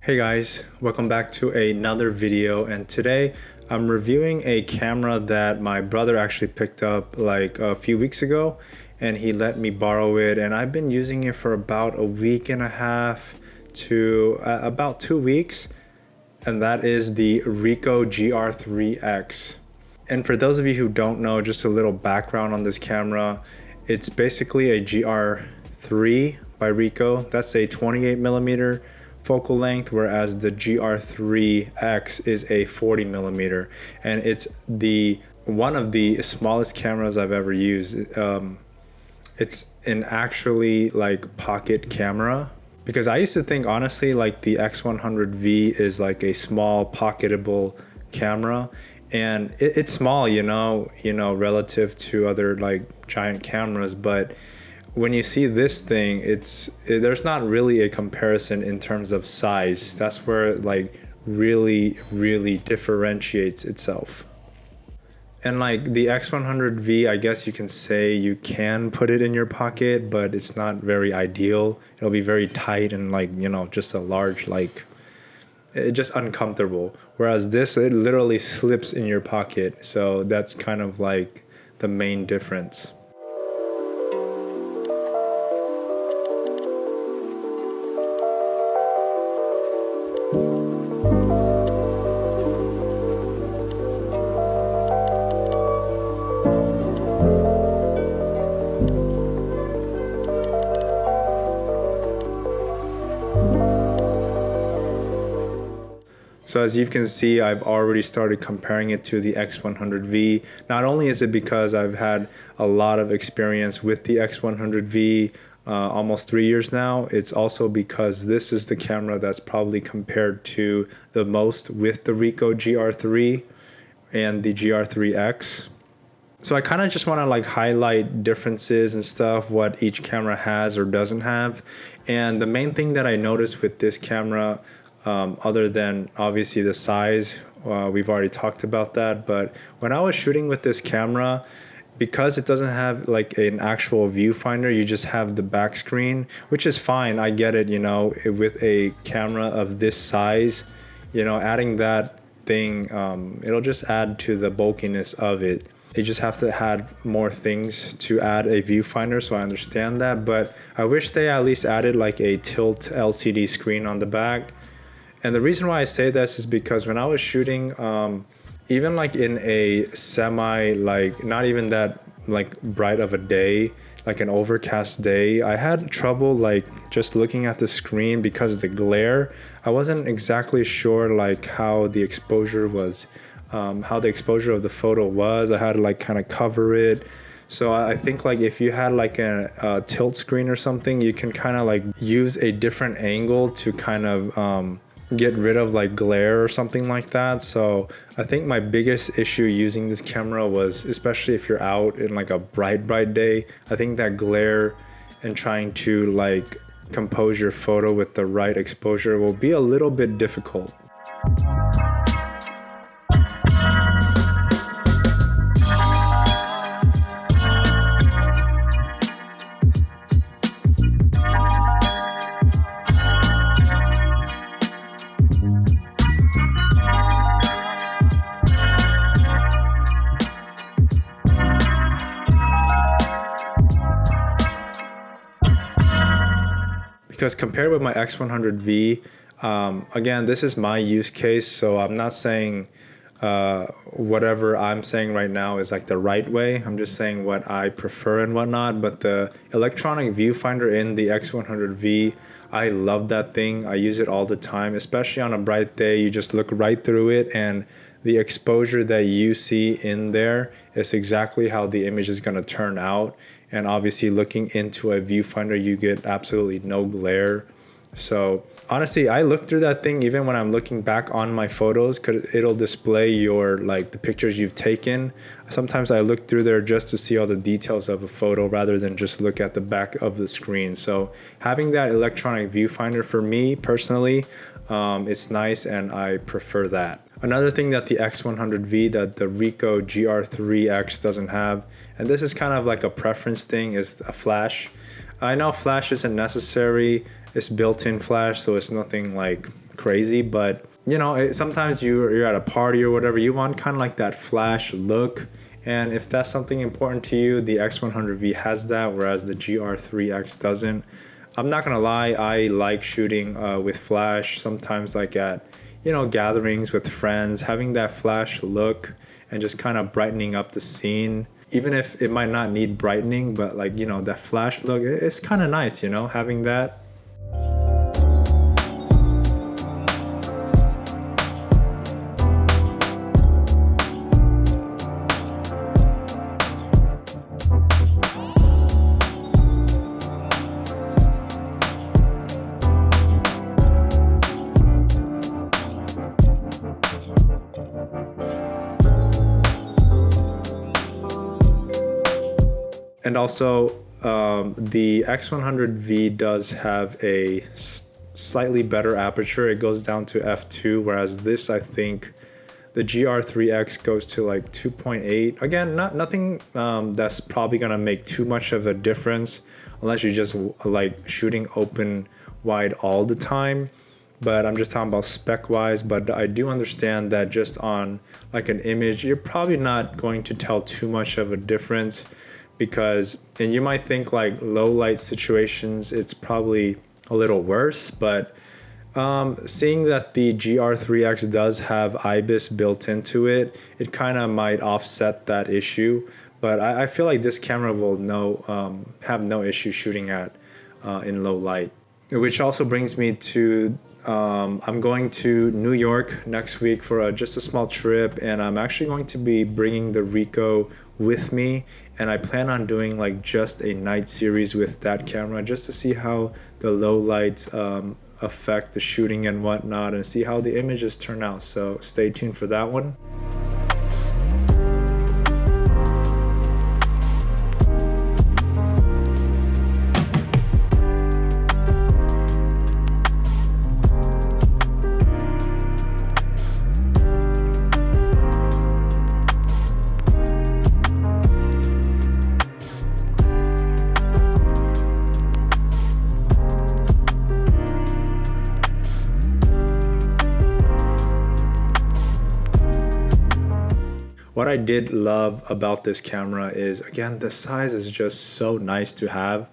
Hey guys, welcome back to another video, and today I'm reviewing a camera that my brother actually picked up like a few weeks ago, and he let me borrow it, and I've been using it for about a week and a half to about 2 weeks, and that is the Ricoh GR IIIx. And for those of you who don't know, just a little background on this camera, it's basically a GR3 by Ricoh. That's a 28mm focal length, whereas the GR3X is a 40mm, and it's one of the smallest cameras I've ever used. It's an actually like pocket camera, because I used to think honestly like the X100V is like a small pocketable camera, and it's small, you know, relative to other like giant cameras, but when you see this thing, there's not really a comparison in terms of size. That's where it like really differentiates itself. And like the X100V, I guess you can say you can put it in your pocket, but it's not very ideal. It'll be very tight and like, just a large, like, just uncomfortable. Whereas this, it literally slips in your pocket. So that's kind of like the main difference. So as you can see, I've already started comparing it to the X100V. Not only is it because I've had a lot of experience with the X100V, almost 3 years now, it's also because this is the camera that's probably compared to the most with the Ricoh GR3 and the GR3X. So I kind of just want to like highlight differences and stuff, what each camera has or doesn't have. And the main thing that I noticed with this camera, other than obviously the size, we've already talked about that, but when I was shooting with this camera, because it doesn't have like an actual viewfinder, you just have the back screen, which is fine. I get it, with a camera of this size, adding that thing, it'll just add to the bulkiness of it. You just have to add more things to add a viewfinder, so I understand that, but I wish they at least added like a tilt LCD screen on the back. And the reason why I say this is because when I was shooting, even like in a semi, like not even that like bright of a day, like an overcast day, I had trouble like just looking at the screen because of the glare. I wasn't exactly sure like how the exposure was, how the exposure of the photo was. I had to like kind of cover it. So I think like if you had like a tilt screen or something, you can kind of like use a different angle to kind of get rid of like glare or something like that. So I think my biggest issue using this camera was, especially if you're out in like a bright day, I think that glare and trying to like compose your photo with the right exposure will be a little bit difficult. Because compared with my X100V, again, this is my use case, so I'm not saying whatever I'm saying right now is like the right way. I'm just saying what I prefer and whatnot. But the electronic viewfinder in the X100V, I love that thing. I use it all the time, especially on a bright day. You just look right through it, and the exposure that you see in there is exactly how the image is going to turn out. And obviously looking into a viewfinder, you get absolutely no glare. So honestly, I look through that thing even when I'm looking back on my photos, because it'll display your like the pictures you've taken. Sometimes I look through there just to see all the details of a photo rather than just look at the back of the screen. So having that electronic viewfinder for me personally, it's nice, and I prefer that. Another thing that the X100V, that the Ricoh GR IIIx doesn't have, and this is kind of like a preference thing, is a flash. I know flash isn't necessary, It's built-in flash, so it's nothing like crazy, but you know, sometimes you're at a party or whatever, you want kind of like that flash look. And if that's something important to you, the X100V has that, whereas the GR IIIx doesn't. I'm not gonna lie, I like shooting with flash. Sometimes like at, you know, gatherings with friends, having that flash look and just kind of brightening up the scene. Even if it might not need brightening, but like, you know, that flash look, it's kind of nice, you know, having that. And also, the X100V does have a slightly better aperture. It goes down to f2, whereas this, I think, the GR IIIx goes to like 2.8. Again, nothing that's probably gonna make too much of a difference unless you're just like shooting open wide all the time. But I'm just talking about spec wise. But I do understand that just on like an image, you're probably not going to tell too much of a difference. Because, and you might think like low light situations, it's probably a little worse, but seeing that the GR IIIx does have IBIS built into it, it kind of might offset that issue. But I feel like this camera will have no issue shooting at in low light. Which also brings me to, I'm going to New York next week for just a small trip, and I'm actually going to be bringing the Ricoh with me, and I plan on doing like just a night series with that camera just to see how the low lights affect the shooting and whatnot, and see how the images turn out. So stay tuned for that one. What I did love about this camera is, again, the size is just so nice to have.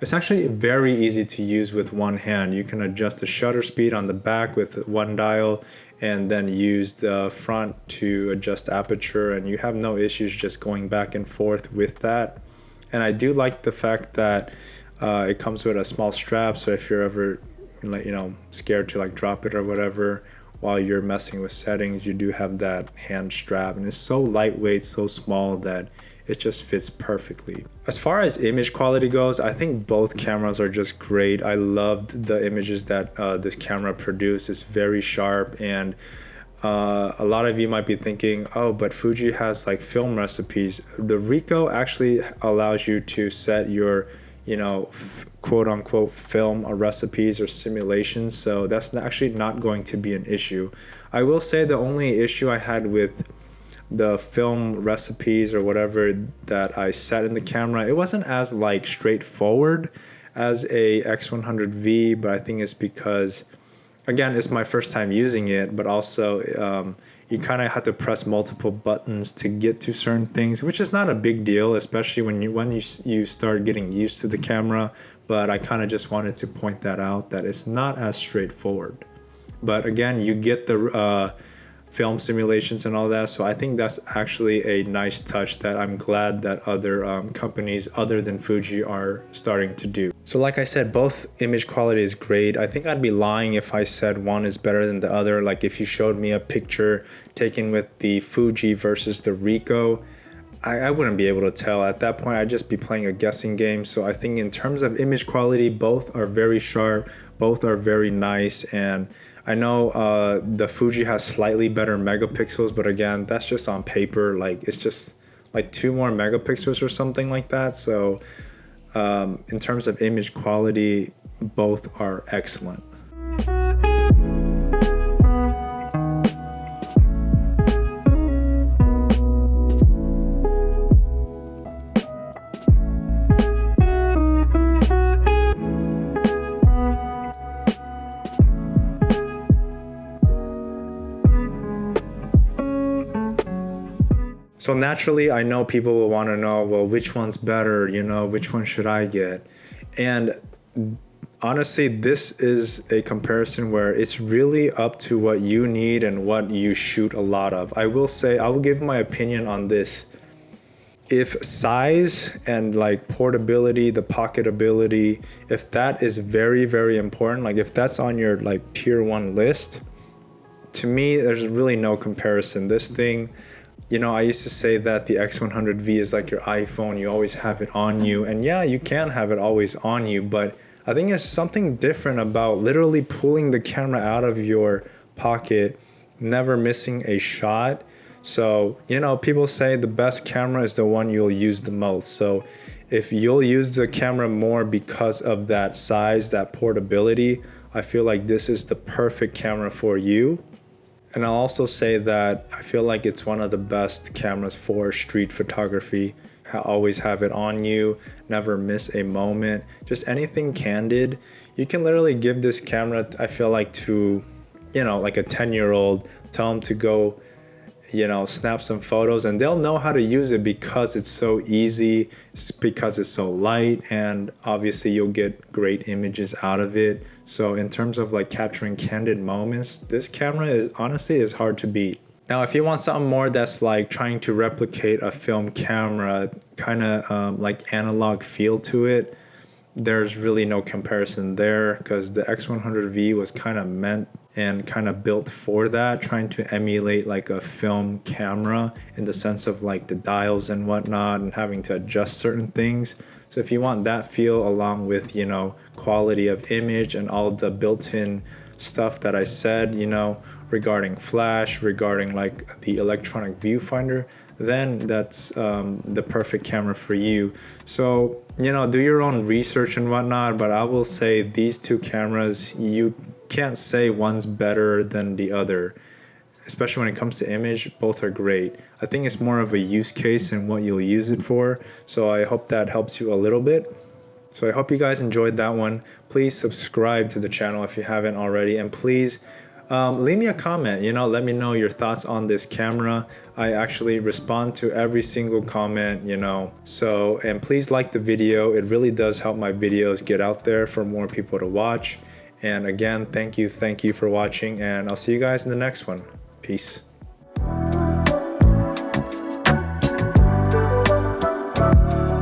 It's actually very easy to use with one hand. You can adjust the shutter speed on the back with one dial and then use the front to adjust aperture, and you have no issues just going back and forth with that. And I do like the fact that it comes with a small strap, so if you're ever scared to like drop it or whatever while you're messing with settings, you do have that hand strap, and it's so lightweight, so small that it just fits perfectly. As far as image quality goes, I think both cameras are just great. I loved the images that this camera produced. It's very sharp, and a lot of you might be thinking, oh, but Fuji has like film recipes. The Ricoh actually allows you to set your quote unquote film recipes or simulations, so that's actually not going to be an issue. I will say the only issue I had with the film recipes or whatever that I set in the camera, it wasn't as like straightforward as a X100V, but I think it's because, again, it's my first time using it, but also you kind of have to press multiple buttons to get to certain things, which is not a big deal, especially when you start getting used to the camera. But I kind of just wanted to point that out, that it's not as straightforward. But again, you get the film simulations and all that, so I think that's actually a nice touch that I'm glad that other companies other than Fuji are starting to do. So like I said, both image quality is great. I think I'd be lying if I said one is better than the other. Like if you showed me a picture taken with the Fuji versus the Ricoh, I wouldn't be able to tell. At that point, I'd just be playing a guessing game. So I think in terms of image quality, both are very sharp, both are very nice, and I know the Fuji has slightly better megapixels, but again, that's just on paper. Like it's just like 2 more megapixels or something like that. So in terms of image quality, both are excellent. So naturally, I know people will want to know, well, which one's better, you know, which one should I get? And honestly, this is a comparison where it's really up to what you need and what you shoot a lot of. I will say, I will give my opinion on this. If size and like portability, the pocketability, if that is very, very important, like if that's on your like tier 1 list, to me, there's really no comparison. This thing, you know, I used to say that the X100V is like your iPhone. You always have it on you. And yeah, you can have it always on you, but I think there's something different about literally pulling the camera out of your pocket, never missing a shot. So, you know, people say the best camera is the one you'll use the most. So if you'll use the camera more because of that size, that portability, I feel like this is the perfect camera for you. And I'll also say that I feel like it's one of the best cameras for street photography. Always have it on you, never miss a moment, just anything candid. You can literally give this camera, I feel like, to, you know, like a 10-year-old, tell them to go, you know, snap some photos and they'll know how to use it because it's so easy, because it's so light, and obviously you'll get great images out of it. So in terms of like capturing candid moments, this camera is honestly hard to beat. Now, if you want something more that's like trying to replicate a film camera, kind of like analog feel to it, there's really no comparison there, because the X100V was kind of meant and kind of built for that, trying to emulate like a film camera in the sense of like the dials and whatnot and having to adjust certain things. So if you want that feel along with, you know, quality of image and all the built-in stuff that I said, you know, regarding flash, regarding like the electronic viewfinder, then that's the perfect camera for you. So, you know, do your own research and whatnot, but I will say these two cameras, you can't say one's better than the other, especially when it comes to image. Both are great. I think it's more of a use case and what you'll use it for. So I hope that helps you a little bit. So I hope you guys enjoyed that one. Please subscribe to the channel if you haven't already, and please leave me a comment, you know, let me know your thoughts on this camera. I actually respond to every single comment, you know. So, and please like the video. It really does help my videos get out there for more people to watch. And again, thank you for watching, and I'll see you guys in the next one. Peace.